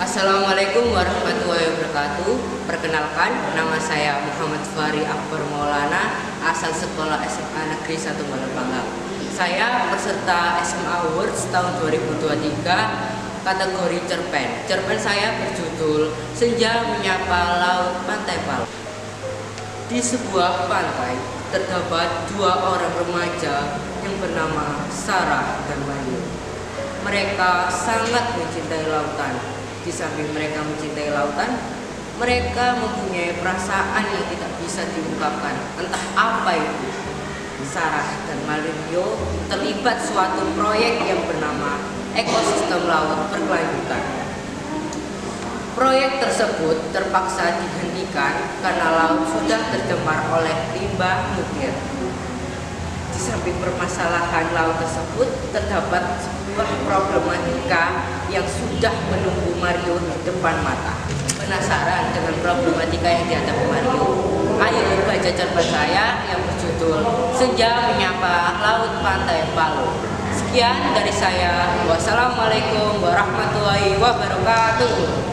Assalamualaikum warahmatullahi wabarakatuh. Perkenalkan, nama saya Muhammad Fahri Akbar Maulana, asal sekolah SMA Negeri 1 Malembanggang. Saya peserta SMA Awards tahun 2023 kategori cerpen. Cerpen saya berjudul Senja Menyapa Laut Pantai Palu. Di sebuah pantai terdapat dua orang remaja yang bernama Sarah dan Mayu. Mereka sangat mencintai lautan. Di samping mereka mencintai lautan, mereka mempunyai perasaan yang tidak bisa diungkapkan. Entah apa itu. Sarah dan Mario terlibat suatu proyek yang bernama ekosistem laut berkelanjutan. Proyek tersebut terpaksa dihentikan karena laut sudah tercemar oleh limbah nuklir. Di samping permasalahan laut tersebut, terdapat sebuah problematika yang sudah menunggu Mario di depan mata. Penasaran dengan problematika yang dihadapi Mario? Ayo baca cerpen saya yang berjudul Senja Menyapa Laut Pantai Palu. Sekian dari saya. Wassalamualaikum warahmatullahi wabarakatuh.